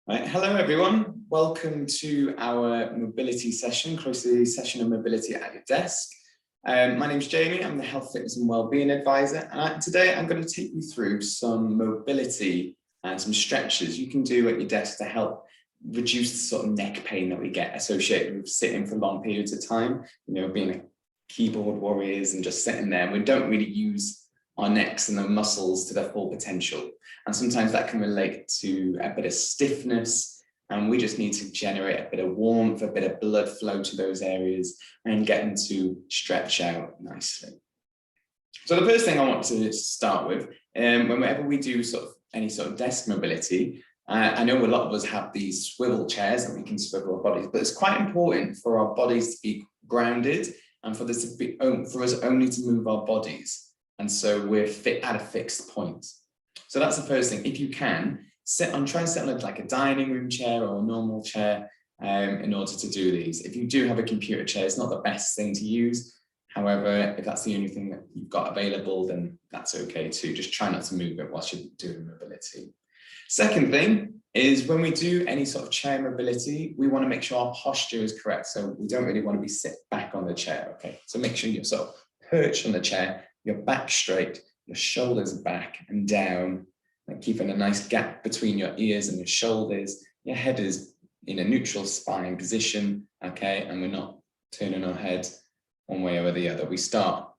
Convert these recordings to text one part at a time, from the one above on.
Right, hello everyone, welcome to our mobility session, closely session of mobility at your desk. My name's Jamie, I'm the Health, Fitness and Wellbeing Advisor, and today I'm going to take you through some mobility and some stretches you can do at your desk to help reduce the sort of neck pain that we get associated with sitting for long periods of time, being a keyboard warriors and just sitting there. We don't really use our necks and the muscles to their full potential. And sometimes that can relate to a bit of stiffness, and we just need to generate a bit of warmth, a bit of blood flow to those areas and get them to stretch out nicely. So the first thing I want to start with, whenever we do any sort of desk mobility, I know a lot of us have these swivel chairs and we can swivel our bodies, but it's quite important for our bodies to be grounded and for us only to move our bodies. And so we're at a fixed point. So that's the first thing. If you can, try and sit on like a dining room chair or a normal chair in order to do these. If you do have a computer chair, it's not the best thing to use. However, if that's the only thing that you've got available, then that's okay too. Just try not to move it whilst you're doing mobility. Second thing is when we do any sort of chair mobility, we want to make sure our posture is correct. So we don't really want to be sit back on the chair, okay? So make sure you're sort of perched on the chair, your back straight, your shoulders back and down, and keeping a nice gap between your ears and your shoulders. Your head is in a neutral spine position, okay? And we're not turning our head one way or the other. We start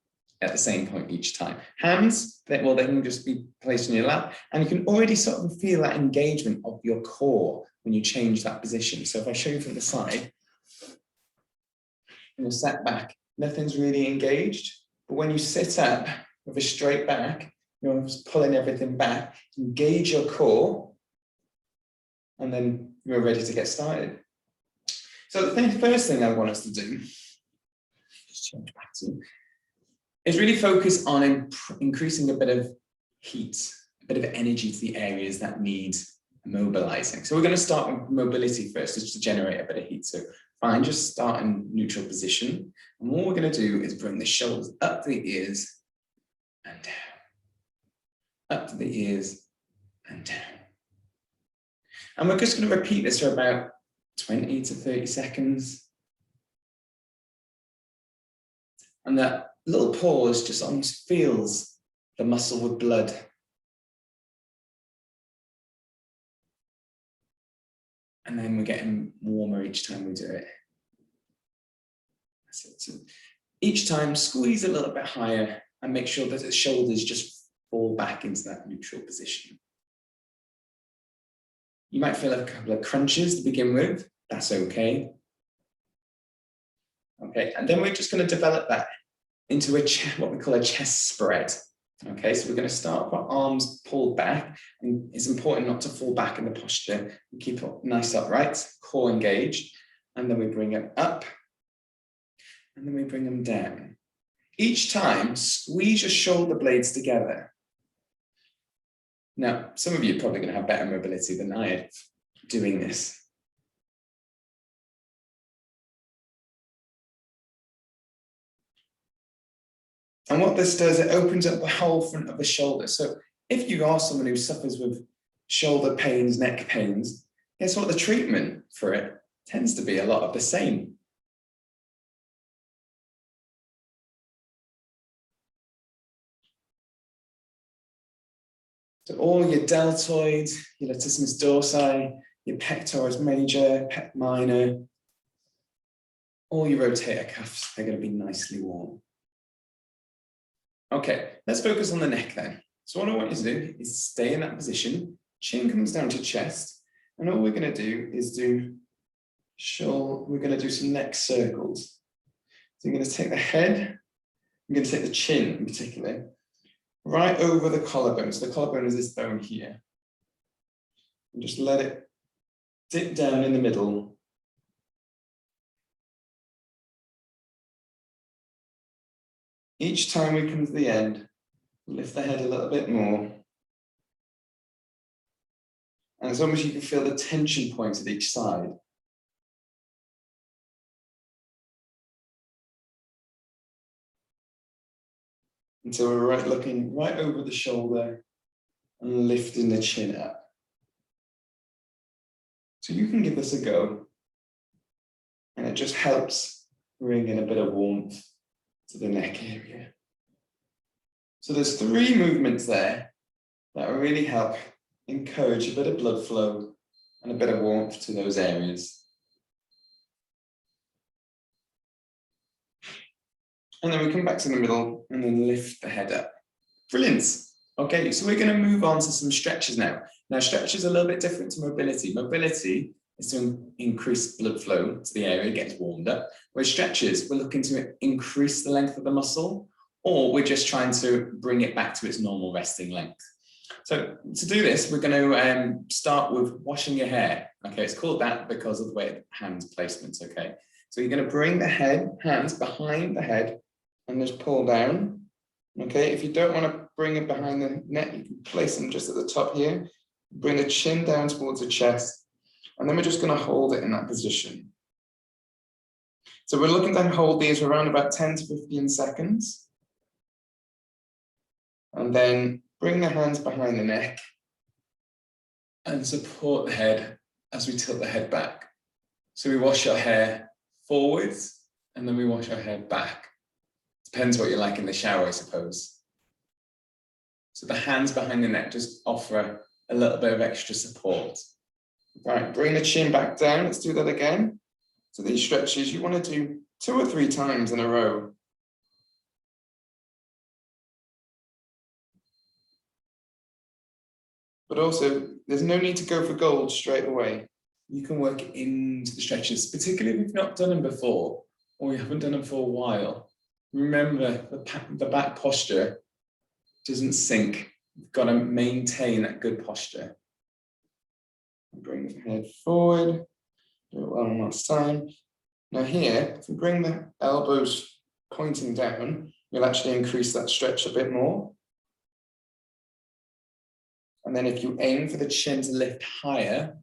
at the same point each time. Hands, they can just be placed in your lap, and you can already sort of feel that engagement of your core when you change that position. So if I show you from the side, you're sat back, nothing's really engaged. But when you sit up with a straight back, you're just pulling everything back, engage your core, and then you're ready to get started. So the first thing I want us to do, just change back to, is really focus on increasing a bit of heat, a bit of energy to the areas that need mobilizing. So we're going to start with mobility first, just to generate a bit of heat. So fine, just start in neutral position. And what we're going to do is bring the shoulders up to the ears and down. Up to the ears and down. And we're just going to repeat this for about 20 to 30 seconds. And that little pause just almost feels the muscle with blood. And then we're getting warmer each time we do it. That's it. So each time, squeeze a little bit higher and make sure that the shoulders just fall back into that neutral position. You might feel a couple of crunches to begin with. That's okay. Okay, and then we're just going to develop that into what we call a chest spread. Okay, so we're going to start with our arms pulled back, and it's important not to fall back in the posture. We keep it nice upright, core engaged, and then we bring it up, and then we bring them down. Each time, squeeze your shoulder blades together. Now, some of you are probably going to have better mobility than I am doing this. And what this does, it opens up the whole front of the shoulder. So if you are someone who suffers with shoulder pains, neck pains, guess what? The treatment for it tends to be a lot of the same. So all your deltoids, your latissimus dorsi, your pectoris major, pec minor, all your rotator cuffs, they're going to be nicely warm. Okay, let's focus on the neck then. So what I want you to do is stay in that position, chin comes down to chest, and all we're going to do is we're going to do some neck circles. So you're going to take the head, you're going to take the chin in particular, right over the collarbone. So the collarbone is this bone here. And just let it Dip down in the middle. Each time we come to the end, lift the head a little bit more. And as long as you can feel the tension points at each side. Until we're looking right over the shoulder and lifting the chin up. So you can give this a go. And it just helps bring in a bit of warmth to the neck area. So there's 3 movements there that will really help encourage a bit of blood flow and a bit of warmth to those areas. And then we come back to the middle and then lift the head up. Brilliant. Okay, so we're going to move on to some stretches now. Now, stretches are a little bit different to mobility. Mobility is to increase blood flow to the area, gets warmed up. Whereas stretches, we're looking to increase the length of the muscle, or we're just trying to bring it back to its normal resting length. So to do this, we're going to start with washing your hair. Okay, it's called that because of the way the hands placements. Okay, so you're going to bring the hands behind the head and just pull down. Okay, if you don't want to bring it behind the neck, you can place them just at the top here. Bring the chin down towards the chest, and then we're just going to hold it in that position. So we're looking to hold these for around about 10 to 15 seconds. And then bring the hands behind the neck and support the head as we tilt the head back. So we wash our hair forwards and then we wash our hair back. Depends what you like in the shower, I suppose. So the hands behind the neck just offer a little bit of extra support. Right, bring the chin back down. Let's do that again. So these stretches you want to do 2 or 3 times in a row. But also, there's no need to go for gold straight away. You can work into the stretches, particularly if you've not done them before or you haven't done them for a while. Remember, the back posture doesn't sink. You've got to maintain that good posture. Bring the head forward. Do it one last time. Now here, if we bring the elbows pointing down, you'll actually increase that stretch a bit more. And then if you aim for the chin to lift higher,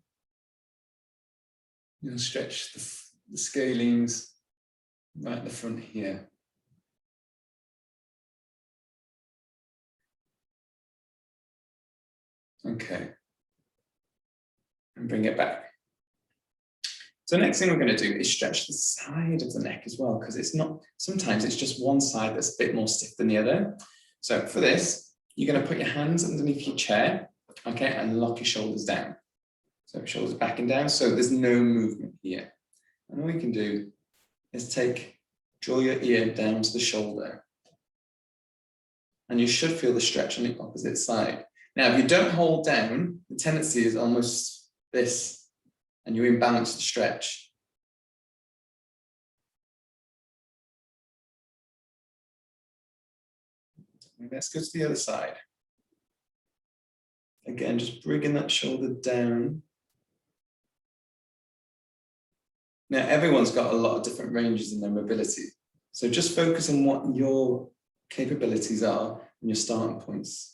you'll stretch the scalenes right at the front here. Okay. And bring it back. So next thing we're going to do is stretch the side of the neck as well, because it's not, sometimes it's just one side that's a bit more stiff than the other. So for this, you're going to put your hands underneath your chair, okay, and lock your shoulders down. So shoulders back and down, so there's no movement here. And all we can do is draw your ear down to the shoulder. And you should feel the stretch on the opposite side. Now, if you don't hold down, the tendency is almost this, and you imbalance the stretch. And let's go to the other side. Again, just bringing that shoulder down. Now, everyone's got a lot of different ranges in their mobility. So just focus on what your capabilities are and your starting points.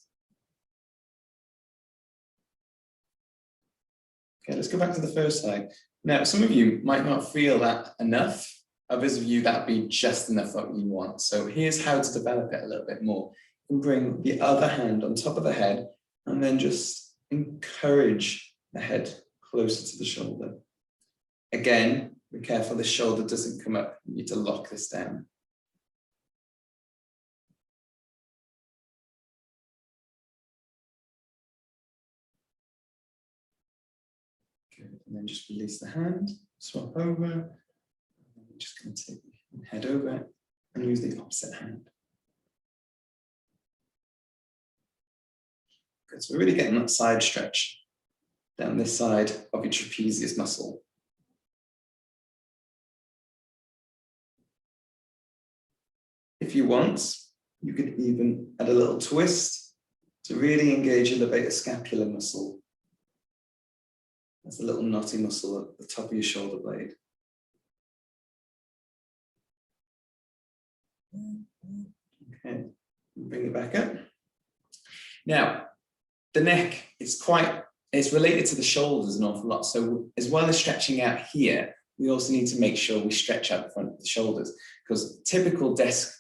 Okay, let's go back to the first side. Now, some of you might not feel that enough. Others of you, that'd be just enough what you want. So here's how to develop it a little bit more. You can bring the other hand on top of the head and then just encourage the head closer to the shoulder. Again, be careful the shoulder doesn't come up. You need to lock this down. Good. And then just release the hand, swap over. And we're just going to take the head over and use the opposite hand. Good. So we're really getting that side stretch down this side of your trapezius muscle. If you want, you could even add a little twist to really engage and elevate the scapular muscle. That's the little knotty muscle at the top of your shoulder blade. Okay, bring it back up. Now, the neck is it's related to the shoulders an awful lot. So as well as stretching out here, we also need to make sure we stretch out the front of the shoulders, because typical desk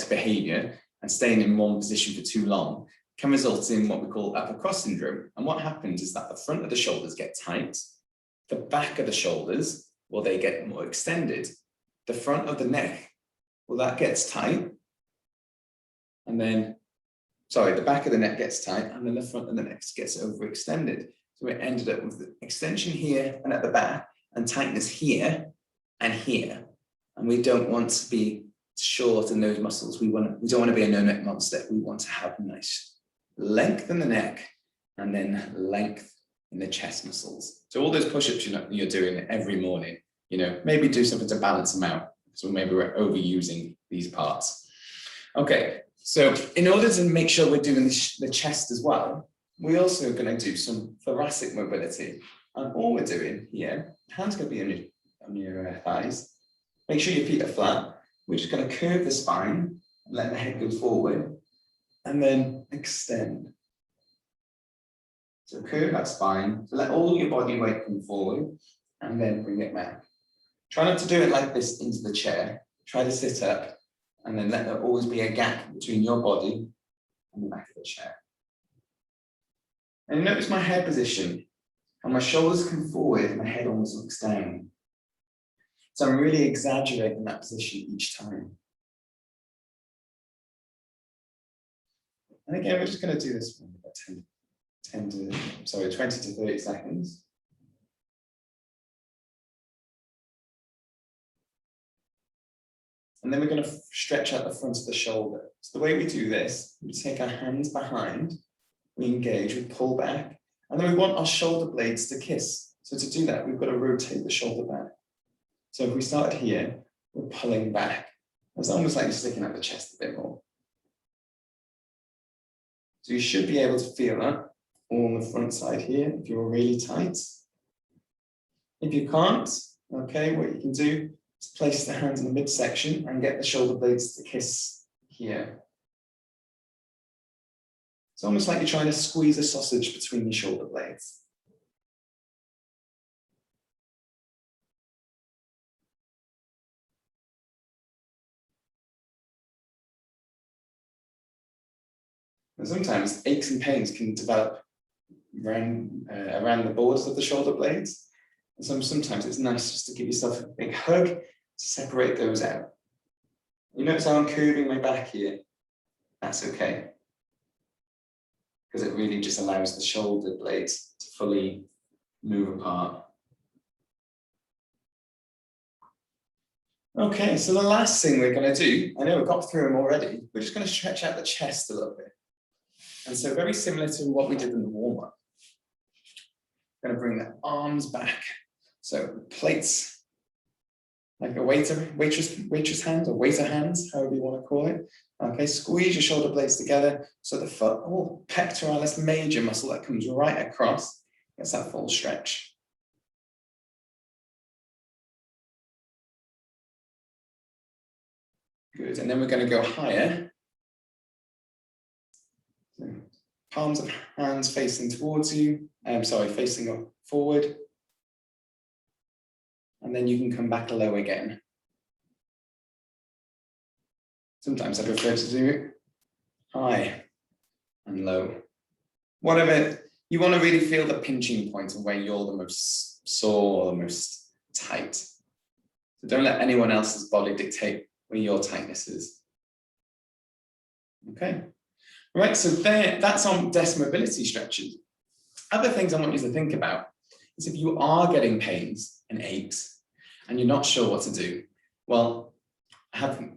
behavior and staying in one position for too long can result in what we call upper cross syndrome. And what happens is that the front of the shoulders get tight, the back of the shoulders, well, they get more extended. The front of the neck, well, that gets tight. And then, sorry, the back of the neck gets tight, and then the front of the neck gets overextended. So it ended up with the extension here and at the back, and tightness here and here. And we don't want to be short in those muscles. We don't want to be a no-neck monster. We want to have nice length in the neck, and then length in the chest muscles. So all those push-ups you're doing every morning, maybe do something to balance them out. So maybe we're overusing these parts. Okay, so in order to make sure we're doing the chest as well, we're also going to do some thoracic mobility. And all we're doing here, hands going to be on your thighs. Make sure your feet are flat. We're just going to curve the spine, let the head go forward, and then extend. So curve that spine, so let all your body weight come forward, and then bring it back. Try not to do it like this into the chair. Try to sit up, and then let there always be a gap between your body and the back of the chair. And notice my head position, and my shoulders come forward, and my head almost looks down. So I'm really exaggerating that position each time. And again, we're just going to do this for about 20 to 30 seconds. And then we're going to stretch out the front of the shoulder. So the way we do this, we take our hands behind, we engage, we pull back, and then we want our shoulder blades to kiss. So to do that, we've got to rotate the shoulder back. So if we started here, we're pulling back. It's almost like you're sticking out the chest a bit more. So you should be able to feel that all on the front side here if you're really tight. If you can't, okay, what you can do is place the hands in the midsection and get the shoulder blades to kiss here. It's almost like you're trying to squeeze a sausage between your shoulder blades. And sometimes aches and pains can develop around the borders of the shoulder blades. And sometimes it's nice just to give yourself a big hug to separate those out. You notice how I'm curving my back here? That's okay. Because it really just allows the shoulder blades to fully move apart. Okay, so the last thing we're going to do, I know we've got through them already, we're just going to stretch out the chest a little bit. And so very similar to what we did in the warm-up. Going to bring the arms back. So plates, like a waitress hands or waiter hands, however you want to call it. Okay, squeeze your shoulder blades together so the foot, pectoralis major muscle that comes right across, gets that full stretch. Good, and then we're going to go higher. So palms of hands facing towards you, facing forward. And then you can come back low again. Sometimes I prefer to do it high and low. Whatever, you want to really feel the pinching point of where you're the most sore or the most tight. So don't let anyone else's body dictate where your tightness is. Okay. All right, so that's on desk mobility stretches. Other things I want you to think about is if you are getting pains and aches and you're not sure what to do, well,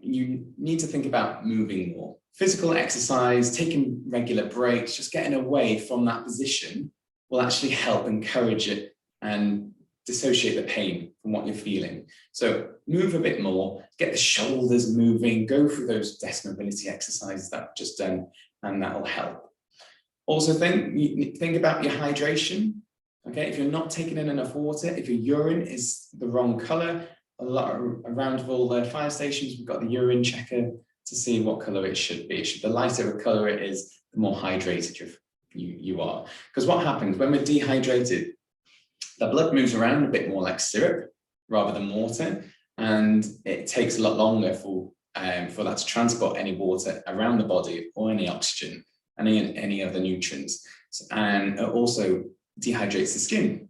you need to think about moving more. Physical exercise, taking regular breaks, just getting away from that position will actually help encourage it and dissociate the pain from what you're feeling. So move a bit more, get the shoulders moving, go through those desk mobility exercises that I've just done, and that will help. Also think about your hydration. Okay, if you're not taking in enough water, if your urine is the wrong color, around all the fire stations, we've got the urine checker to see what color it should be. The lighter a color it is, the more hydrated you are. Because what happens when we're dehydrated, the blood moves around a bit more like syrup rather than water, and it takes a lot longer for that to transport any water around the body or any oxygen, any other nutrients. And it also dehydrates the skin,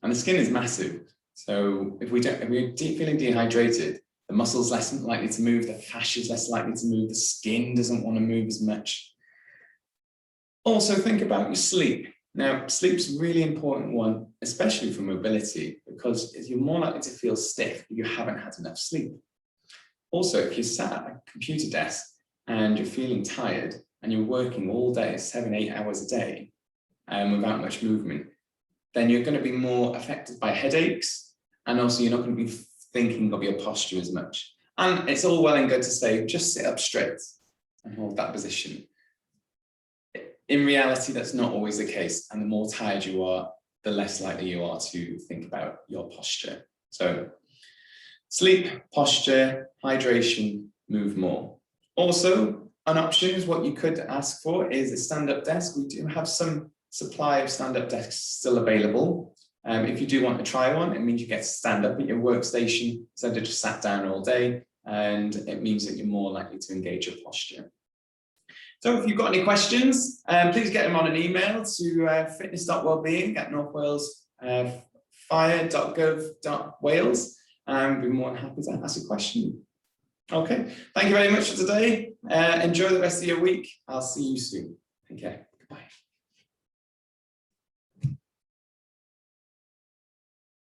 and the skin is massive. So if we're feeling dehydrated, the muscle's less likely to move, the fascia is less likely to move, the skin doesn't want to move as much. Also think about your sleep. Now, sleep's a really important one, especially for mobility, because you're more likely to feel stiff if you haven't had enough sleep. Also, if you're sat at a computer desk and you're feeling tired and you're working all day, 7-8 hours a day, without much movement, then you're going to be more affected by headaches, and also you're not going to be thinking of your posture as much. And it's all well and good to say, just sit up straight and hold that position. In reality, that's not always the case. And the more tired you are, the less likely you are to think about your posture. So sleep, posture, hydration, move more. Also, an option is what you could ask for is a stand-up desk. We do have some supply of stand-up desks still available. If you do want to try one, it means you get to stand up at your workstation instead of just sat down all day, and it means that you're more likely to engage your posture. So if you've got any questions, please get them on an email to fitness.wellbeing@northwalesfire.gov.wales, and we'll be more than happy to ask a question. Okay, thank you very much for today. Enjoy the rest of your week. I'll see you soon. Take care.